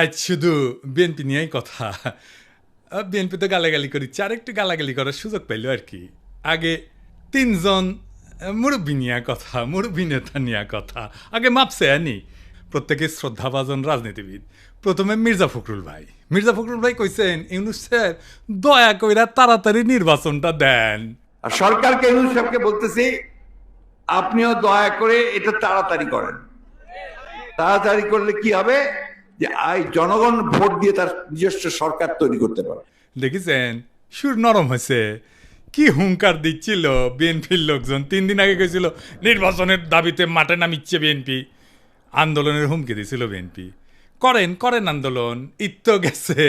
আজ শুধু বিএনপি নিয়েই কথা। বিএনপি তো গালাগালি করিচ্ছে, আরেকটু গালাগালি করার সুযোগ পাইল আর কি। আগে তিনজন মুরব্বী নিয়ে কথা, মুরব্বী নেতা নিয়ে কথা। আগে মাপছে আনি প্রত্যেকে শ্রদ্ধাভাজন রাজনীতিবিদ। প্রথমে মির্জা ফখরুল ভাই। মির্জা ফখরুল ভাই কইছেন ইউনূস সাহেব দয়া কইরা তাড়াতাড়ি নির্বাচনটা দেন। আর সরকারকে ইউনূস সাহেবকে বলতেছি, আপনিও দয়া করে এটা তাড়াতাড়ি করেন। তাড়াতাড়ি করলে কি হবে যে জনগণ ভোট দিয়ে তার নিজস্ব সরকার তৈরি করতে পারে। দেখেছেন সুর নরম হয়েছে। কি হুঙ্কার দিচ্ছিল বিএনপির লোকজন। 3 দিন আগে গেছিল নির্বাচনের দাবিতে মাঠে নামিচ্ছে বিএনপি। আন্দোলনের হুমকি দিছিল বিএনপি। করেন করেন আন্দোলন, ঈদ তো গেছে,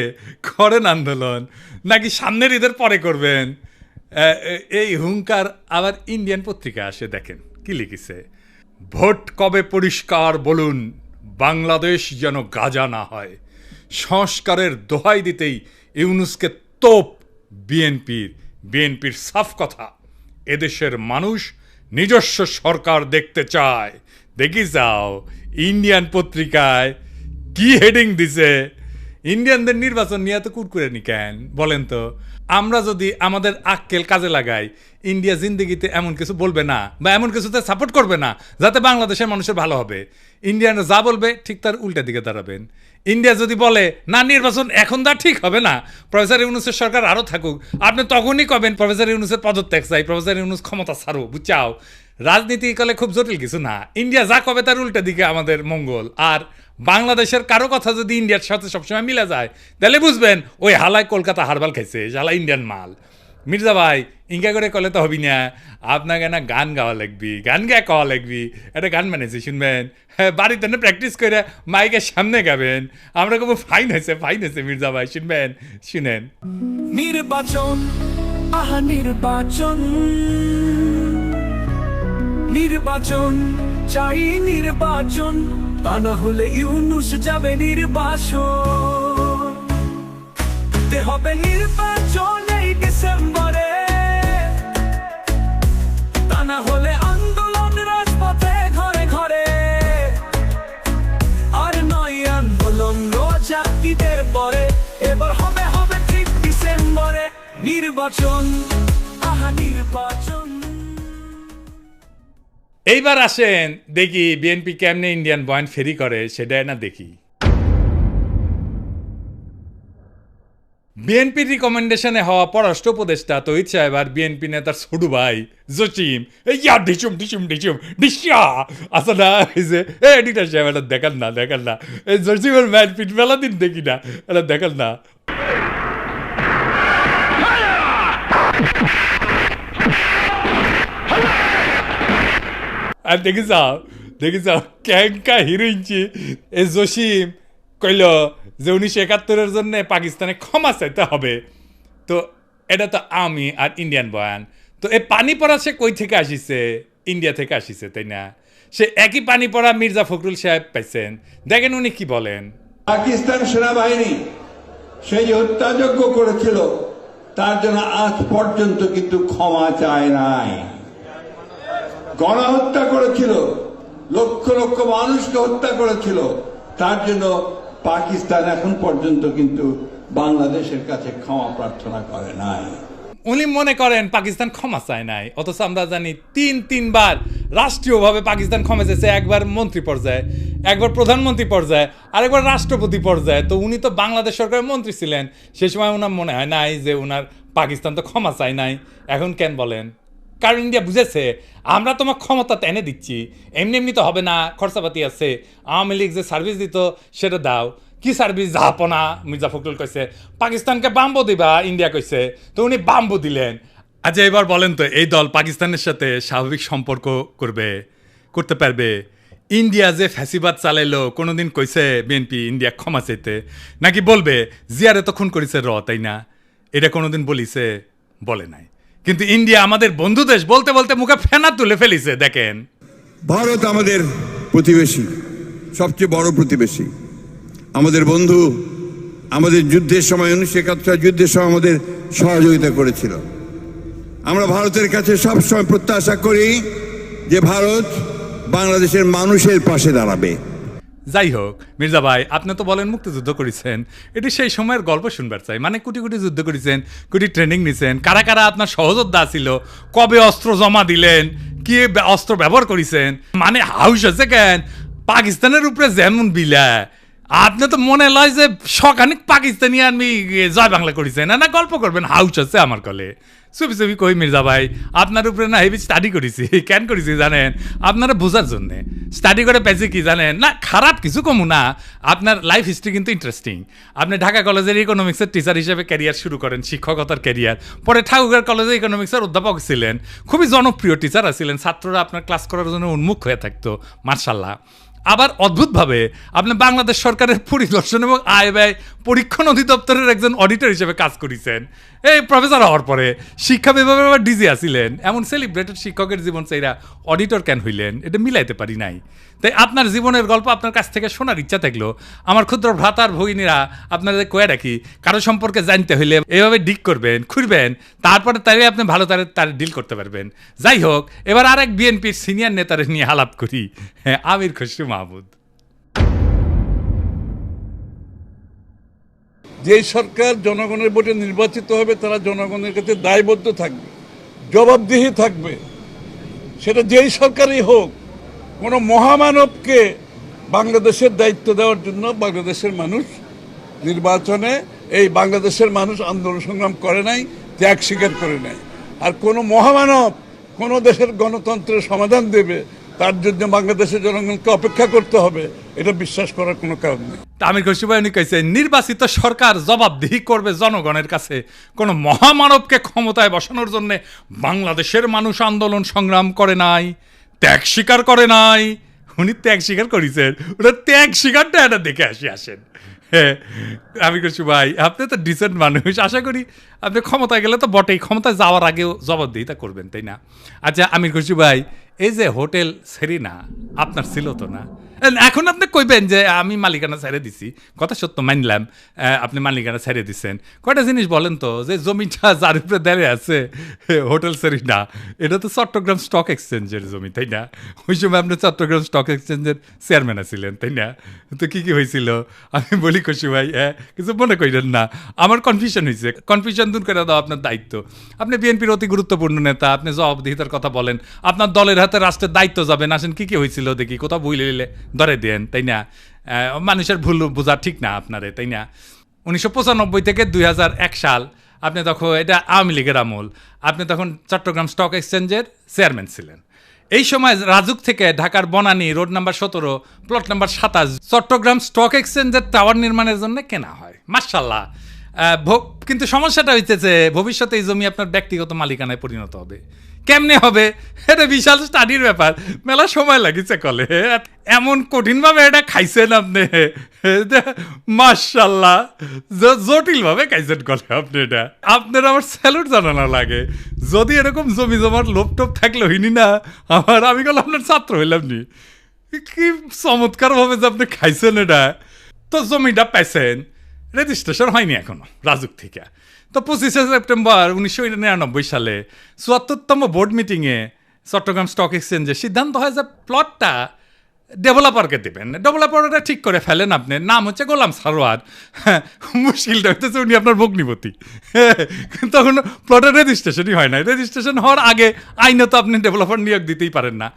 করেন আন্দোলন, নাকি সামনের ঈদের পরে করবেন। এই হুঙ্কার আবার ইন্ডিয়ান পত্রিকা আসে, দেখেন কি লিখেছে। ভোট কবে পরিষ্কার বলুন, বাংলাদেশ যেন গাজা না হয়। সংস্কারের দোহাই দিতেই ইউনূসকে তোপ বিএনপির সাফ কথা। এদেশের মানুষ নিজস্ব সরকার দেখতে চায়। দেখি যাও ইন্ডিয়ান পত্রিকায় কি হেডিং দিছে। ইন্ডিয়ানদের নির্বাচন নিয়ে তো কুরকুরে নি কেন বলেন তো। আমরা যদি আমাদের আক্কেল কাজে লাগাই, ইন্ডিয়া জিন্দিগিতে এমন কিছু বলবে না বা এমন কিছুতে সাপোর্ট করবে না যাতে বাংলাদেশের মানুষের ভালো হবে। ইন্ডিয়ানরা যা বলবে ঠিক তার উল্টা দিকে দাঁড়াবেন। ইন্ডিয়া যদি বলে না নির্বাচন এখন তা ঠিক হবে না, প্রফেসর ইউনূসের সরকার আরও থাকুক, আপনি তখনই কবেন প্রফেসর ইউনূসের পদত্যাগ চাই, প্রফেসর ইউনূস ক্ষমতা ছাড়ো, বুঝাও। রাজনীতি কালে খুব জটিল কিছু না। ইন্ডিয়া যা কবে তার উল্টা দিকে আমাদের মঙ্গল। আর বাংলাদেশের কারো কথা যদি ইন্ডিয়ার সাথে সবসময় মিলে যায় তাহলে বুঝবেন ওই হালায় কলকাতা হারবাল খাইছে, শালা ইন্ডিয়ান মাল। মির্জা ভাই ইঙ্কা করে কলে তো হবি না, আপনাকে না গান গাওয়া লাগবি, গান গায়ে কওয়া লাগবি। একটা গান বানিয়েছি শুনবেন, হ্যাঁ বাড়িতে না প্র্যাকটিস করে মাইকের সামনে গাবেন। আমরা খুব ফাইন হয়েছে মির্জা ভাই, শুনবেন, শুনেন। নির্বাচন, আহা নির্বাচন, নির্বাচন চাই নির্বাচন, তা না হলে ইউনূস যাবে নির্বাসন। তে হবে নির্বাচন এই ডিসেম্বরে, তা না হলে আন্দোলন রাজপথে ঘরে ঘরে। আর নয় আন্দোলন রোজা ঈদের পরে, এবার হবে হবে ঠিক ডিসেম্বরে নির্বাচন, আহা নির্বাচন। এইবার আসেন দেখি বিএনপি কেমনে ইন্ডিয়ান বয়ান ফেরি করে, সেটাই না দেখি। বিএনপির রিকমেন্ডেশনে হওয়া পররাষ্ট্র উপদেষ্টা তহিদ সাহেব আর বিএনপি নেতার ছোট ভাই জসিম ইয়া ঢিসুম ঢিসুম ঢিসুম ঢিসা আসা না হয়েছে। এডিটার সাহেব এটা দেখান না এই জসিমের ম্যান পিট মেলা দিন দেখি না, এটা দেখান না। আর দেখি যাও ক্যাঙ্কা হিরোইনছি। এই জসিম কইল যে 1971-এর জন্য পাকিস্তানে ক্ষমা চাইতে হবে। তো এটা তো আমি আর ইন্ডিয়ান বয়ান। তো এই পানি পড়া সে কই থেকে আসিছে? ইন্ডিয়া থেকে আসিছে, তাই না? সে একই পানি পড়া মির্জা ফখরুল সাহেব পাইছেন, দেখেন উনি কি বলেন। পাকিস্তান সেনাবাহিনী সেই যে হত্যাযজ্ঞ করেছিল তার জন্য আজ পর্যন্ত কিন্তু ক্ষমা চায় নাই। গণহত্যা করেছিল, লক্ষ লক্ষ মানুষকে হত্যা করেছিল, তার জন্য পাকিস্তান এখন পর্যন্ত কিন্তু বাংলাদেশের কাছে ক্ষমা প্রার্থনা করে নাই। উনি মনে করেন পাকিস্তান ক্ষমা চায় নাই, অথচ আমরা জানি তিনবার রাষ্ট্রীয়ভাবে পাকিস্তান ক্ষমা চেয়েছে। একবার মন্ত্রী পর্যায়ে, একবার প্রধানমন্ত্রী পর্যায়ে, আরেকবার রাষ্ট্রপতি পর্যায়ে। তো উনি তো বাংলাদেশ সরকারের মন্ত্রী ছিলেন, সে সময় ওনার মনে হয় নাই যে ওনার পাকিস্তান তো ক্ষমা চায় নাই। এখন কেন বলেন? কারণ ইন্ডিয়া বুঝেছে আমরা তোমার ক্ষমতা টেনে দিচ্ছি, এমনি তো হবে না, খরচাপাতি আছে। আওয়ামী লীগ যে সার্ভিস দিত সেটা দাও। কি সার্ভিস? জাহাপনা। মির্জা ফখরুল কইছে পাকিস্তানকে বাম্বু দিবা, ইন্ডিয়া কইছে, তো উনি বাম্বু দিলেন। আচ্ছা এবার বলেন তো, এই দল পাকিস্তানের সাথে স্বাভাবিক সম্পর্ক করতে পারবে? ইন্ডিয়া যে ফ্যাসিবাদ চালাইলো কোনোদিন কইছে বিএনপি ইন্ডিয়া ক্ষমা চাইতে? নাকি বলবে জিয়ারে তো খুন করেছে তাই না? এটা কোনোদিন বলিছে? বলে নাই। কিন্তু ইন্ডিয়া আমাদের বন্ধু দেশ বলতে বলতে মুখে ফেনা তুলে ফেলিছে। দেখেন, ভারত আমাদের প্রতিবেশী, সবচেয়ে বড় প্রতিবেশী, আমাদের বন্ধু। আমাদের যুদ্ধের সময় 1971 যুদ্ধের সময় আমাদের সহযোগিতা করেছিল। আমরা ভারতের কাছে সবসময় প্রত্যাশা করি যে ভারত বাংলাদেশের মানুষের পাশে দাঁড়াবে। যাই হোক মির্জা ভাই, আপনি তো বলেন মুক্তিযুদ্ধ করেছেন, এটি সেই সময়ের গল্প শুনবার চাই। মানে কোটি কোটি যুদ্ধ করেছেন, কোটি ট্রেনিং নিছেন, কারা কারা আপনার সহযোদ্ধা ছিল, কবে অস্ত্র জমা দিলেন, কি অস্ত্র ব্যবহার করেছেন, মানে হাউস আছে কেন পাকিস্তানের উপরে যেমন বিলা, আপনি তো মনে লয় যে সখানিক পাকিস্তানি আমি জয় বাংলা করেছেন, না গল্প করবেন হাউস আছে আমার কলে। চুপি চুপি কই মির্জা ভাই, আপনার উপরে না হেভি স্টাডি করেছি। কেন করেছি জানেন? আপনারা বোঝার জন্যে স্টাডি করে পেয়েছি কি জানেন? না খারাপ কিছু কমু না, আপনার লাইফ হিস্ট্রি কিন্তু ইন্টারেস্টিং। আপনি ঢাকা কলেজের ইকোনমিক্সের টিচার হিসেবে ক্যারিয়ার শুরু করেন, শিক্ষকতার ক্যারিয়ার, পরে ঠাকুরগাঁও কলেজে ইকোনমিক্সের অধ্যাপক ছিলেন, খুবই জনপ্রিয় টিচার ছিলেন, ছাত্ররা আপনার ক্লাস করার জন্য উন্মুখ হয়ে থাকতো, মার্শাল্লাহ। আবার অদ্ভুতভাবে আপনি বাংলাদেশ সরকারের পরিদর্শন এবং আয় ব্যয় পরীক্ষণ অধিদপ্তরের একজন অডিটর হিসেবে কাজ করেছেন। এই প্রফেসর হওয়ার পরে শিক্ষা বিভাগে আবার ডিজি আসিলেন। এমন সেলিব্রেটেড শিক্ষকের জীবন চাইরা অডিটর কেন হইলেন, এটা মিলাইতে পারি নাই। তাই আপনার জীবনের গল্প আপনার কাছ থেকে শোনার ইচ্ছা থাকলো, আমার ক্ষুদ্র ভ্রাতার ভগিনীরা আপনাদের কয়ে রাখি, কারো সম্পর্কে জানতে হইলে এভাবে ডিক করবেন, খুঁড়বেন, তারপরে তাই আপনি ভালো তার ডিল করতে পারবেন। যাই হোক, এবার আরেক বিএনপির সিনিয়র নেতারে নিয়ে আলাপ করি। হ্যাঁ, আমির খসরু মাহমুদ। যে সরকার জনগণের ভোটে নির্বাচিত হবে তারা জনগণের কাছে দায়বদ্ধ থাকবে, জবাবদিহি থাকবে, সেটা যেই সরকারই হোক। কোনো মহামানবকে বাংলাদেশের দায়িত্ব দেওয়ার জন্য বাংলাদেশের মানুষ নির্বাচনে, এই বাংলাদেশের মানুষ আন্দোলন সংগ্রাম করে নাই, ত্যাগ স্বীকার করে নাই। আর কোনো মহামানব কোনো দেশের গণতন্ত্রের সমাধান দেবে, তার জন্য বাংলাদেশের জনগণকে অপেক্ষা করতে হবে, এটা বিশ্বাস করার কোনো কারণ নেই। আমির খসরু ভাই উনি কইছে, নির্বাচিত সরকার জবাবদিহি করবে জনগণের কাছে, কোন মহামানবকে ক্ষমতায় বসানোর জন্য বাংলাদেশের মানুষ আন্দোলন সংগ্রাম করে নাই, ত্যাগ স্বীকার করে নাই। উনি ত্যাগ স্বীকার করেছেন, ওটা ত্যাগ স্বীকারটা এটা দেখে আসেন। হ্যাঁ, আমির খসরু ভাই, আপনি তো ডিসেন্ট মানুষ, আশা করি আপনি ক্ষমতায় গেলে তো বটেই, ক্ষমতায় যাওয়ার আগেও জবাবদিহিতা করবেন, তাই না? আচ্ছা আমির খসরু ভাই, এই যে হোটেল সেরিনা আপনার ছিল তো না? এখন আপনি কইবেন যে আমি মালিকানা ছেড়ে দিছি, কথা সত্য মানলাম, আপনি মালিকানা ছেড়ে দিচ্ছেন। কয়টা জিনিস বলেন তো, যে জমিটা যার উপরে দাঁড়িয়ে আছে হোটেল সেরিনা, এটা তো চট্টগ্রাম স্টক এক্সচেঞ্জের জমি, তাই না? ওই সময় আপনি চট্টগ্রাম স্টক এক্সচেঞ্জের চেয়ারম্যান ছিলেন, তাই না? তো কি কি হয়েছিল আমি বলি খসরু ভাই, কিছু মনে করেন না, আমার কনফিউশন হয়েছে, কনফিউশন দূর করে দাও আপনার দায়িত্ব। আপনি বিএনপির অতি গুরুত্বপূর্ণ নেতা, আপনি জবাবদিহিতার কথা বলেন, আপনার দলের হাতে রাষ্ট্রের দায়িত্ব যাবেন, আসেন কি কি হয়েছিল দেখি, কোথাও ভুলে নিলে ধরে দেন, তাই না? মানুষের ভুল বোঝা ঠিক না আপনারে, তাই না? 1995 থেকে 2001 সাল আপনি তখন, এটা আওয়ামী লীগের আমল, আপনি তখন চট্টগ্রাম স্টক এক্সচেঞ্জের চেয়ারম্যান ছিলেন। এই সময় রাজুক থেকে ঢাকার Banani road number 17 plot number 27 Chattogram stock এক্সচেঞ্জের টাওয়ার নির্মাণের জন্য কেনা হয়, মাশাআল্লাহ। কিন্তু সমস্যাটা হইতেছে, ভবিষ্যতে এই জমি আপনার ব্যক্তিগত মালিকানায় পরিণত হবে। কেমনে হবে? এটা বিশাল স্টাডির ব্যাপার, মেলা সময় লাগিছে কলে, এমন কঠিনভাবে এটা খাইছেন আপনি, মাশাআল্লাহ, জটিলভাবে খাইছেন কলে আপনি। এটা আপনার আমার স্যালুট জানানো লাগে। যদি এরকম জমি জমার লোভ টোপ থাকলে হইনি না আমি কল আপনার ছাত্র হইলাম নি। কি চমৎকার ভাবে যে আপনি খাইছেন এটা। তো জমিটা পাইছেন, রেজিস্ট্রেশন হয়নি এখনো রাজুক থেকে। তো 25শে সেপ্টেম্বর 1999 সালে 74তম বোর্ড মিটিংয়ে চট্টগ্রাম স্টক এক্সচেঞ্জে সিদ্ধান্ত হয় যে প্লটটা ডেভেলপারকে দেবেন। ডেভেলপারটা ঠিক করে ফেলেন, আপনার নাম হচ্ছে গোলাম সারোয়ার। মুশকিলটা হইতেছে উনি আপনার ভগ্নিপতি। তখন প্লটের রেজিস্ট্রেশনই হয় না। রেজিস্ট্রেশন হওয়ার আগে আইনত আপনি ডেভেলপার নিয়োগ দিতেই পারেন না,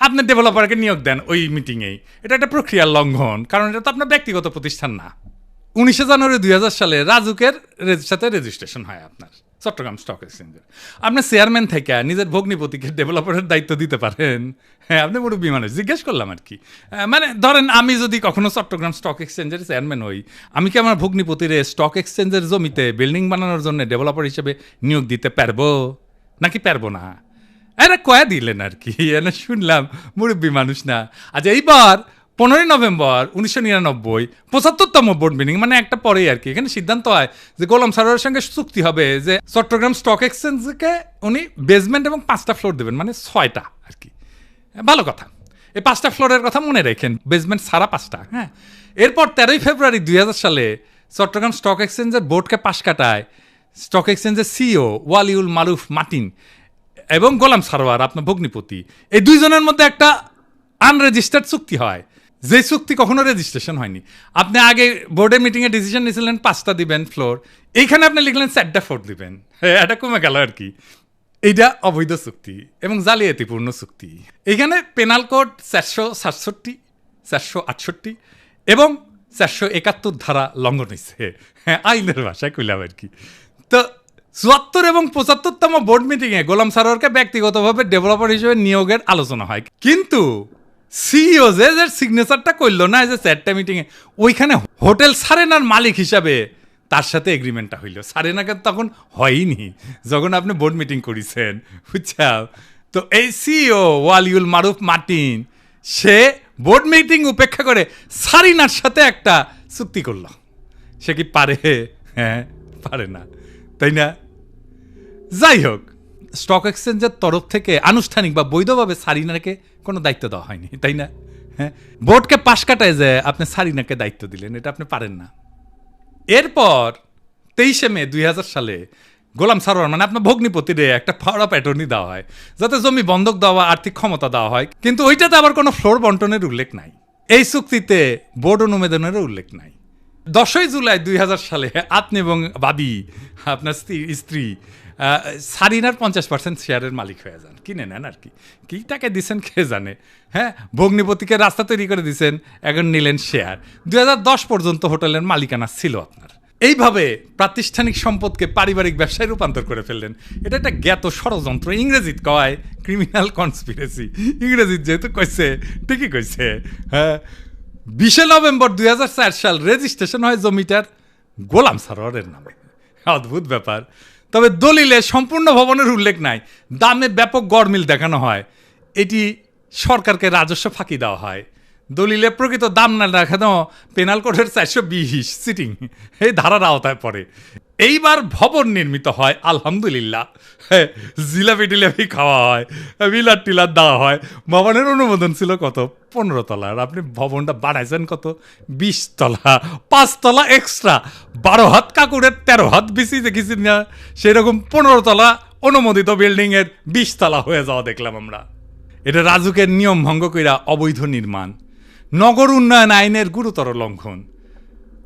আপনি ডেভেলপারকে নিয়োগ দেন ওই মিটিংয়েই। এটা একটা প্রক্রিয়ার লঙ্ঘন, কারণ এটা তো আপনার ব্যক্তিগত প্রতিষ্ঠান না। 19শে জানুয়ারি 2000 সালে রাজুকের সাথে রেজিস্ট্রেশন হয় আপনার চট্টগ্রাম স্টক এক্সচেঞ্জের। আপনার চেয়ারম্যান থেকে নিজের ভগ্নিপতিকে ডেভেলপারের দায়িত্ব দিতে পারেন? হ্যাঁ, আপনি মুরব্বী মানুষ, জিজ্ঞেস করলাম আর কি। মানে ধরেন আমি যদি কখনো চট্টগ্রাম স্টক এক্সচেঞ্জের চেয়ারম্যান হই, আমি কি আমার ভগ্নিপতিরে স্টক এক্সচেঞ্জের জমিতে বিল্ডিং বানানোর জন্য ডেভেলপার হিসেবে নিয়োগ দিতে পারবো নাকি পারবো না? এরা কয়া দিলেন আর কি, এনে শুনলাম মুরব্বী মানুষ না। আচ্ছা, এইবার 15 নভেম্বর 1999 75তম বোর্ড মিটিং, মানে একটা পরেই আর কি, এখানে সিদ্ধান্ত হয় যে গোলাম সারোয়ারের সঙ্গে চুক্তি হবে যে চট্টগ্রাম স্টক এক্সচেঞ্জকে উনি বেসমেন্ট এবং 5টা ফ্লোর দেবেন, মানে 6টা আর কি। ভালো কথা, এই 5টা ফ্লোরের কথা মনে রাখেন, বেসমেন্ট সারা 5টা। হ্যাঁ, এরপর 13 ফেব্রুয়ারি 2000 সালে চট্টগ্রাম স্টক এক্সচেঞ্জের বোর্ডকে পাশ কাটায় স্টক এক্সচেঞ্জের সিইও ওয়ালিউল মারুফ মার্টিন এবং গোলাম সারোয়ার আপনার ভগ্নিপতি, এই দুইজনের মধ্যে একটা আনরেজিস্টার্ড চুক্তি হয় যে চুক্তি কখনো রেজিস্ট্রেশন হয়নি। আপনি আগে বোর্ডের মিটিংয়ে ডিসিশন নিয়েছিলেন 5টা দিবেন ফ্লোর, এইখানে আপনি লিখলেন 4টা ফ্লোর দিবেন, এটা কমে গেল আর কি। এইটা অবৈধ চুক্তি এবং জালিয়াতিপূর্ণ চুক্তি। এইখানে পেনাল কোড 467, 468 এবং 471 ধারা লঙ্ঘন হয়েছে, আইনের ভাষায় কইলাম আর কি। তো 74 এবং 75তম বোর্ড মিটিংয়ে গোলাম সারোয়ারকে ব্যক্তিগতভাবে ডেভেলপার হিসেবে নিয়োগের আলোচনা হয়, কিন্তু সিইও যে সিগনেচারটা করলো না যে 4টা মিটিংয়ে, ওইখানে হোটেল সারেনার মালিক হিসাবে তার সাথে এগ্রিমেন্টটা হইল। সারেনাকে তখন হয়নি যখন আপনি বোর্ড মিটিং করেছেন, বুঝছাও। তো এই সিইও ওয়ালিউল মারুফ মার্টিন সে বোর্ড মিটিং উপেক্ষা করে সারিনার সাথে একটা চুক্তি করলো। সে কি পারে? হ্যাঁ, পারে না, তাই না? যাই হোক, স্টক এক্সচেঞ্জের তরফ থেকে আনুষ্ঠানিক বা বৈধভাবে সারিনাকে কোনো দায়িত্ব দেওয়া হয়নি, তাই না? হ্যাঁ, বোর্ডকে পাশ কাটায় যে আপনি সারিনাকে দায়িত্ব দিলেন, এটা আপনি পারেন না। এরপর 23শে মে 2000 সালে গোলাম সারোয়ার মানে আপনার ভগ্নিপতিরে একটা পাওয়ার অফ অ্যাটর্নি দেওয়া হয় যাতে জমি বন্ধক দেওয়া, আর্থিক ক্ষমতা দেওয়া হয়, কিন্তু ওইটাতে আবার কোনো ফ্লোর বন্টনের উল্লেখ নাই। এই চুক্তিতে বোর্ড অনুমোদনেরও উল্লেখ নাই। 10ই জুলাই 2000 সালে আপনি এবং বাদী আপনার স্ত্রী সারিনার 50% শেয়ারের মালিক হয়ে যান, কিনে নেন আর কি। কি টাকা দিচ্ছেন কে জানে। হ্যাঁ, ভগ্নিপতিকে রাস্তা তৈরি করে দিচ্ছেন, এখন নিলেন শেয়ার। 2010 পর্যন্ত হোটেলের মালিকানা ছিল আপনার। এইভাবে প্রাতিষ্ঠানিক সম্পদকে পারিবারিক ব্যবসায় রূপান্তর করে ফেললেন। এটা একটা জ্ঞাত ষড়যন্ত্র, ইংরেজিত কয় ক্রিমিনাল কনস্পিরেসি। ইংরেজিত যেহেতু কইছে ঠিকই কইছে। হ্যাঁ, 20শে নভেম্বর 2004 সাল রেজিস্ট্রেশন হয় জমিটার গোলাম সারোয়ারের নামে। অদ্ভুত ব্যাপার। তবে দলিলে সম্পূর্ণ ভবনের উল্লেখ নাই, দামে ব্যাপক গরমিল দেখানো হয়, এটি সরকারকে রাজস্ব ফাঁকি দেওয়া হয়। দলিলে প্রকৃত দাম না দেখানো পেনাল কোডের 420 সিটিং এই ধারার আওতায় পড়ে। এইবার ভবন নির্মিত হয় আলহামদুলিল্লাহ। জিলাপি টিলাপি খাওয়া হয়, বিলার টিলার দেওয়া হয়। ভবনের অনুমোদন ছিল কত? 15 তলার। আপনি ভবনটা বাড়াইছেন কত? 20 তলা, 5 তলা এক্সট্রা। 12 হাত কাকুরের 13 হাত বেশি দেখেছি না, সেরকম 15 তলা অনুমোদিত বিল্ডিংয়ের 20 তলা হয়ে যাওয়া দেখলাম আমরা। এটা রাজুকের নিয়ম ভঙ্গ কইরা অবৈধ নির্মাণ, নগর উন্নয়ন আইনের গুরুতর লঙ্ঘন।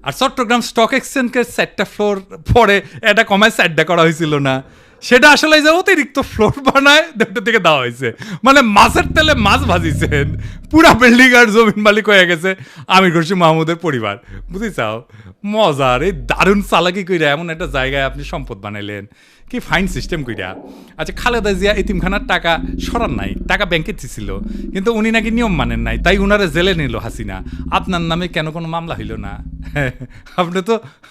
আর চট্টগ্রাম স্টক এক্সচেঞ্জকে 4টা ফ্লোর পরে এটা কমায় 4টা করা হয়েছিল না, সেটা আসলে যে অতিরিক্ত ফ্লোর বানায় দুটো থেকে দেওয়া হয়েছে। মানে মাছের তেলে মাছ ভাজিছেন, পুরা বিল্ডিং আর জমিন মালিক হয়ে গেছে আমির খসরু মাহমুদের পরিবার। বুঝিছাও মজার এই দারুণ চালাকি কইরা এমন একটা জায়গায় আপনি সম্পদ বানাইলেন, কি ফাইন সিস্টেম কইরা। আচ্ছা, খালেদা জিয়া এতিমখানার টাকা সরান নাই, টাকা ব্যাংকে ছিল, কিন্তু উনি নাকি নিয়ম মানেন নাই, তাই উনারে জেলে নিল হাসিনা। আপনার নামে কেন কোনো মামলা হইল না?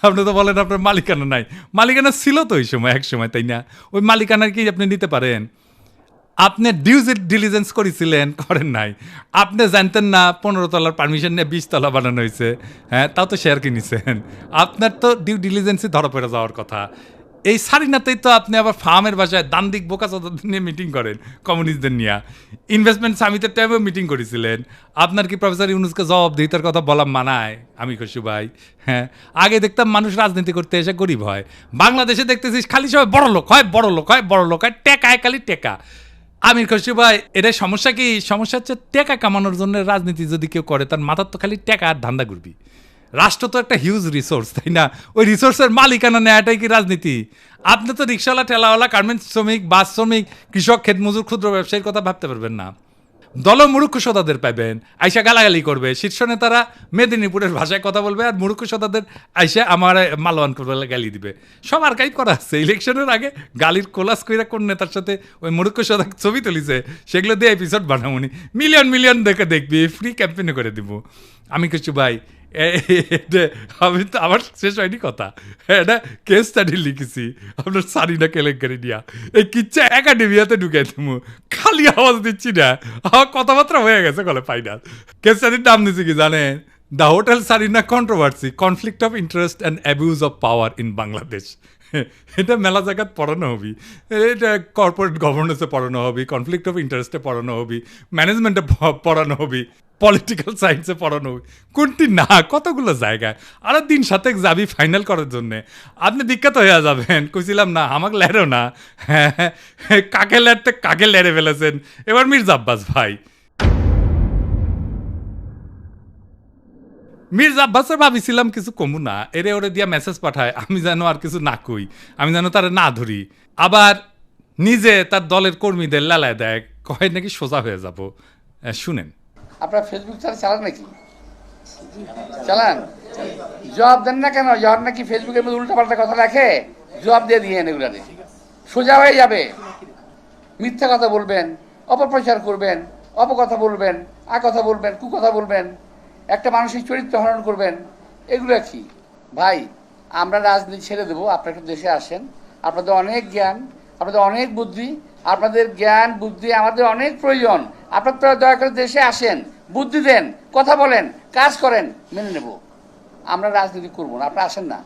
আপনি তো বলেন আপনার মালিকানা নাই। মালিকানা ছিল তো ওই সময়, এক সময়, তাই না? ওই মালিকানার কি আপনি নিতে পারেন? আপনি ডিউ ডিলিজেন্স করেছিলেন, করেন নাই। আপনি জানতেন না 15 তলার পারমিশন নিয়ে 20 তলা বানানো হয়েছে। হ্যাঁ, তাও তো শেয়ার কিনেছেন। আপনার তো ডিউ ডিলিজেন্সই ধরা পড়ে যাওয়ার কথা। এই সারিনাতেই তো আপনি আবার ফার্মের বাসায় দান্দিক বোকা চোদাদের নিয়ে মিটিং করেন, কমিউনিস্টদের নিয়ে। ইনভেস্টমেন্ট সামিটের টাইমেও মিটিং করেছিলেন। আপনার কি প্রফেসর ইউনুসকে জবাবদিহিতার কথা বলা মানায়? আমি খুশি ভাই। হ্যাঁ, আগে দেখতাম মানুষ রাজনীতি করতে এসে গরিব হয়, বাংলাদেশে দেখতেছিস খালি সবাই বড় লোক হয়, বড় লোক হয়, বড় লোক হয়, টেকায় খালি টেকা। আমির খসরু ভাই, এটাই সমস্যা কি? সমস্যা হচ্ছে টেকা কামানোর জন্য রাজনীতি যদি কেউ করে, তার মাথার তো খালি টেকা আর ধান্দা ঘুরবি। রাষ্ট্র তো একটা হিউজ রিসোর্স, তাই না? ওই রিসোর্সের মালিকানা নেওয়াটাই কি রাজনীতি? আপনি তো রিক্সাওয়ালা, ঠেলাওয়ালা, গার্মেন্টস শ্রমিক, বাস শ্রমিক, কৃষক, ক্ষেতমজুর, ক্ষুদ্র ব্যবসায়ীর কথা ভাবতে পারবেন না। দল মুরুক্ষ সদাদের পাইবেন, আইসা গালাগালি করবে। শীর্ষ নেতারা মেদিনীপুরের ভাষায় কথা বলবে, আর মুরুক্ষ সদাদের আইসা আমার মালওয়ান করবে, গালি দিবে। সব আর্কাইভ করা আছে। ইলেকশনের আগে গালির কোলাস কইরা কোন নেতার সাথে ওই মুরুক্ষ সদা ছবি তুলিছে, সেগুলো দিয়ে এপিসোড বানাবনি। মিলিয়ন মিলিয়ন দেখে দেখবি, ফ্রি ক্যাম্পেইনে করে দিব। আমি কিছু ভাই, আমি তো আমার শেষ হয়নি কথা। এটা কেস স্টাডি লিখেছি আপনার সারিনা কেলেঙ্কারি নিয়া। এই কিচ্ছা একাডেমিয়াতে ঢুকাই দিব, খালি আওয়াজ দিচ্ছি না, আমার কথাবার্তা হয়ে গেছে কলে ফাইনাল। কেস স্টাডির নাম দিচ্ছি কি জানেন? The hotel Sarina controversy, conflict of interest and abuse of power in Bangladesh. এটা মেলা জায়গায় পড়ানো হবি, এটা কর্পোরেট গভর্নেন্সে পড়ানো হবি, কনফ্লিক্ট অফ ইন্টারেস্টে পড়ানো হবি, ম্যানেজমেন্টে পড়ানো হবি, পলিটিক্যাল সায়েন্সে পড়ানো হবি। কোনটি না, কতগুলো জায়গায়। আরও দিন সাথে যাবি ফাইনাল করার জন্যে। আপনি বিখ্যাত হয়ে যাবেন। কইছিলাম না আমাকে লেরো না। হ্যাঁ, কাকে লেরতে কাকে লেরে ফেলেছেন। এবার মির্জা আব্বাস ভাই। মির্জা আব্বাসের ভাবিছিলাম কিছু কমু না, এরে ওরে দিয়া মেসেজ পাঠায়, আমি যেন আর কিছু না কই, আমি যেন তারা না ধরি। আবার নিজে তার দলের কর্মীদের লালায় দেয়, কয় নাকি সোজা হয়ে যাব। শুনেন। আপনার ফেসবুক চালান নাকি? চালান? জবাব দেন না কেন? যখন নাকি ফেসবুকের মধ্যে উল্টাপাল্টা কথা রাখে, জবাব দিয়ে দিয়ে এগুলারে সোজা হয়ে যাবে। মিথ্যা কথা বলবেন, অপপ্রচার করবেন, অপকথা বলবেন, কথা বলবেন, কুকথা বলবেন, একটা মানসিক চরিত্র হরণ করবেন, এগুলো কি ভাই? আমরা রাজনীতি ছেড়ে দেবো, আপনারা একটু দেশে আসেন। আপনাদের অনেক জ্ঞান, আপনাদের অনেক বুদ্ধি, আপনাদের জ্ঞান বুদ্ধি আমাদের অনেক প্রয়োজন। আপনারা দয়া করে দেশে আসেন, বুদ্ধি দেন, কথা বলেন, কাজ করেন, মেনে নেব। আমরা রাজনীতি করবো না, আপনারা আসেন না।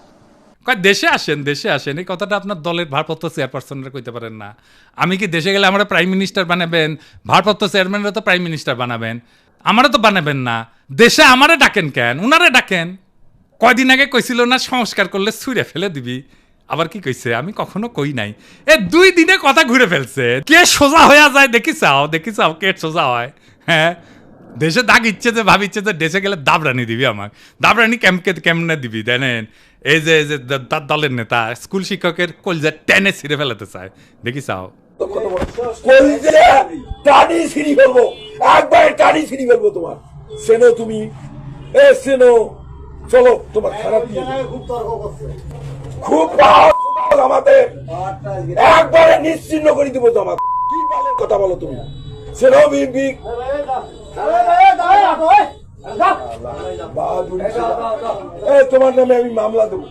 দেশে আসেন, দেশে আসেন, এই কথাটা আপনার দলের ভারপ্রাপ্ত চেয়ারপারসনরা কইতে পারেন না? আমি কি দেশে গেলে আমরা প্রাইম মিনিস্টার বানাবেন? ভারপ্রাপ্ত চেয়ারম্যানরা তো প্রাইম মিনিস্টার বানাবেন, আমারও তো বানাবেন না। দেশে আমারে ডাকেন কেন? উনারে ডাকেন। কয়দিন আগে কইছিল না সংস্কার করলে ছুঁড়ে ফেলে দিবি, আবার কি কইছে? আমি কখনো কই নাই। 2 দিনে কথা ঘুরে ফেলছে। কে সোজা হয়ে যায় দেখি চাও কে সোজা হয়? হ্যাঁ, দেশে দাগ ইচ্ছে যে ভাবিচ্ছে যে দেশে গেলে দাবরানি দিবি, আমাকে দাবরানি কেমনে দিবি জানেন? এই যে তার দলের নেতা স্কুল শিক্ষকের কলজা টেনে ছিঁড়ে ফেলাতে চায়, দেখি চাও। টানি ছিঁড়ি ফেলবো, একবারে টানি ছিঁড়ি ফেলবো তোমার। সেনো তুমি সেনো, চলো তোমার খারাপ খুব আমাদের একবারে নিশ্চিন্ন করে দিব তোমার। কি বালের কথা বলো তুমি? সেনো বিগ তোমার নামে আমি মামলা দেবো।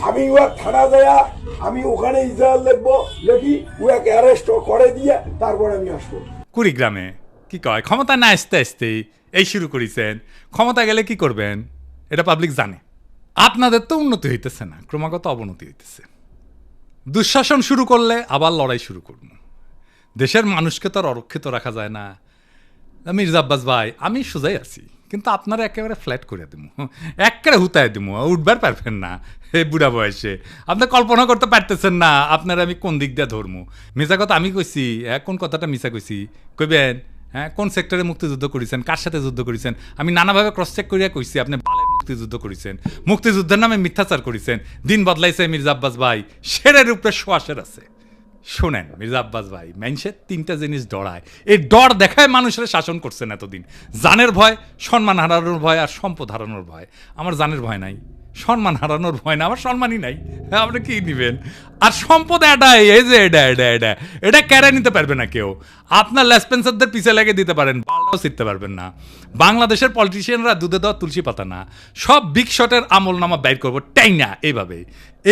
আমি থানা দেয়া, আমি ওখানে ইজাহার লিখবো, লেখি ওকে অ্যারেস্ট করে দিয়ে তারপর আমি আসবো। কুড়িগ্রামে কি কয়, ক্ষমতা না আসতে আসতেই এই শুরু করেছেন। ক্ষমতা গেলে কি করবেন এটা পাবলিক জানে। আপনাদের তো উন্নতি হইতেছে না, ক্রমাগত অবনতি হইতেছে। দুঃশাসন শুরু করলে আবার লড়াই শুরু করব। দেশের মানুষকে তো আর অরক্ষিত রাখা যায় না। মির্জা আব্বাস ভাই, আমি সোজাই আছি, কিন্তু আপনারা একেবারে ফ্ল্যাট করে দিব, একেবারে হুতায় দিব, উঠবার পারবেন না। এই বুড়া বয়সে আপনি কল্পনা করতে পারতেছেন না আপনারা আমি কোন দিক দিয়ে ধরবো। মিশা কথা আমি কইছি, কোন কথাটা মিশা কইছি কইবেন? হ্যাঁ, কোন সেক্টরে মুক্তিযুদ্ধ করেছেন, কার সাথে যুদ্ধ করেছেন? আমি নানাভাবে ক্রস চেক করিয়া কইছি আপনি বালের মুক্তিযুদ্ধ করেছেন, মুক্তিযুদ্ধের নামে মিথ্যাচার করেছেন। দিন বদলাইছে মির্জা আব্বাস ভাই, শেরের উপরে শোয়াশের আছে। শোনেন মির্জা আব্বাস ভাই, মানুষের 3টা জিনিস ডরায়, এই ডর দেখায় মানুষের শাসন করছেন এতদিন। জানের ভয়, সম্মান হারানোর ভয়, আর সম্পদ হারানোর ভয়। আমার জানের ভয় নাই, সম্মান হারানোর ভয় না, আমার সম্মানই নাই। হ্যাঁ, আপনি কি নিবেন? আর সম্পদ এটাই, এই যে এটা কেড়ে নিতে পারবে না কেউ। আপনার লেসপেন্সারদের পিছে লেগে দিতে পারেন, বালটাও ছিটতে পারবেন না। বাংলাদেশের পলিটিশিয়ানরা দুধে দেওয়া তুলসী পাতা না, সব বিগ শটের আমল নামা বাইর করবো টাই না। এইভাবে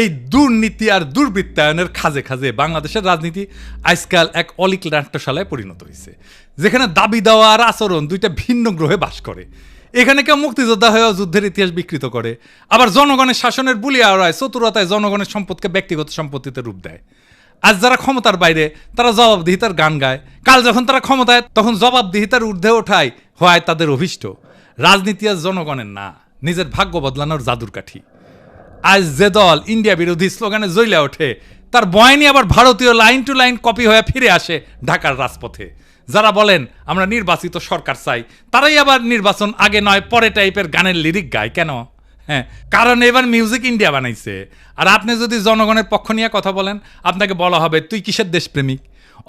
এই দুর্নীতি আর দুর্বৃত্তায়নের খাজে খাজে বাংলাদেশের রাজনীতি আজকাল এক অলিক নাট্যশালায় পরিণত হয়েছে, যেখানে দাবি দেওয়া আর আচরণ দুইটা ভিন্ন গ্রহে বাস করে। এখানে কেউ মুক্তিযোদ্ধা হয়েও যুদ্ধের ইতিহাস বিকৃত করে, আবার জনগণের শাসনের বুলিয়াড়ায় চতুরতায় জনগণের সম্পদকে ব্যক্তিগত সম্পত্তিতে রূপ দেয়। আজ যারা ক্ষমতার বাইরে তারা জবাবদিহিতার গান গায়, কাল যখন তারা ক্ষমতায় তখন জবাবদিহিতার ঊর্ধ্বে ওঠায় হয় তাদের অভিষ্ট। রাজনীতি আজ জনগণের না, নিজের ভাগ্য বদলানোর জাদুর কাঠি। আজ যে দল ইন্ডিয়া বিরোধী স্লোগানে জ্বলে ওঠে, তার বয়ানি আবার ভারতীয় লাইন টু লাইন কপি হয়ে ফিরে আসে ঢাকার রাজপথে। যারা বলেন আমরা নির্বাচিত সরকার চাই, তারাই আবার নির্বাচন আগে নয় পরে টাইপের গানের লিরিক গায়। কেন? হ্যাঁ, কারণ এবার মিউজিক ইন্ডিয়া বানাইছে। আর আপনি যদি জনগণের পক্ষ নিয়ে কথা বলেন, আপনাকে বলা হবে তুই কিসের দেশপ্রেমিক।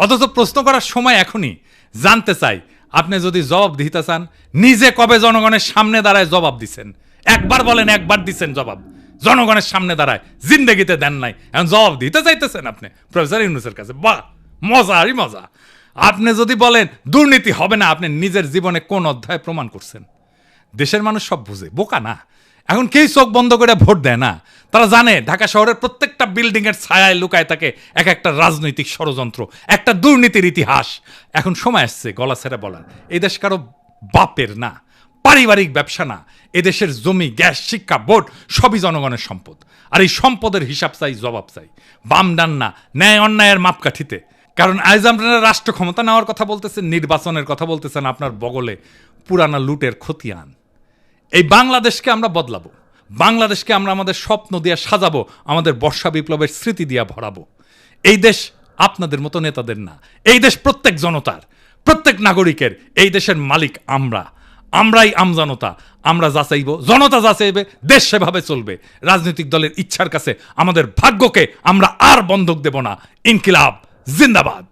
অথচ প্রশ্ন করার সময় এখনই। জানতে চাই, আপনি যদি জবাব দিতে চান, নিজে কবে জনগণের সামনে দাঁড়ায় জবাব দিছেন? একবার বলেন, একবার দিচ্ছেন জবাব জনগণের সামনে দাঁড়ায়? জিন্দেগিতে দেন নাই, এখন জবাব দিতে চাইতেছেন আপনি প্রফেসর ইউনূসের কাছে। বাহ, মজা আরই মজা। আপনি যদি বলেন দুর্নীতি হবে না, আপনি নিজের জীবনে কোন অধ্যায় প্রমাণ করছেন? দেশের মানুষ সব বুঝে, বোকা না। এখন কেউ চোখ বন্ধ করে ভোট দেয় না। তারা জানে ঢাকা শহরের প্রত্যেকটা বিল্ডিং এর ছায়ায় লুকায় থাকে এক একটা রাজনৈতিক ষড়যন্ত্র, একটা দুর্নীতির ইতিহাস। এখন সময় আসছে গলা ছেড়ে বলার, এই দেশ কারো বাপের না, পারিবারিক ব্যবসা না। এদেশের জমি, গ্যাস, শিক্ষা, ভোট সবই জনগণের সম্পদ। আর এই সম্পদের হিসাব চাই, জবাব চাই, বাম ডান না, ন্যায় অন্যায়ের মাপকাঠিতে। কারণ আজ আপনারা রাষ্ট্র ক্ষমতা নেওয়ার কথা বলতেছেন, নির্বাচনের কথা বলতেছেন, আপনার বগলে পুরানা লুটের খতিয়ান। এই বাংলাদেশকে আমরা বদলাবো, বাংলাদেশকে আমরা আমাদের স্বপ্ন দিয়ে সাজাবো, আমাদের বর্ষা বিপ্লবের স্মৃতি দিয়ে ভরাবো। এই দেশ আপনাদের মতো নেতাদের না। এই দেশ প্রত্যেক জনতার, প্রত্যেক নাগরিকের। এই দেশের মালিক আমরাই আমজনতা। আমরা যা চাইব, জনতা যা চাইবে, দেশ সেভাবে চলবে। রাজনৈতিক দলের ইচ্ছার কাছে আমাদের ভাগ্যকে আমরা আর বন্ধক দেব না। ইনকিলাব জিন্দাবাদ।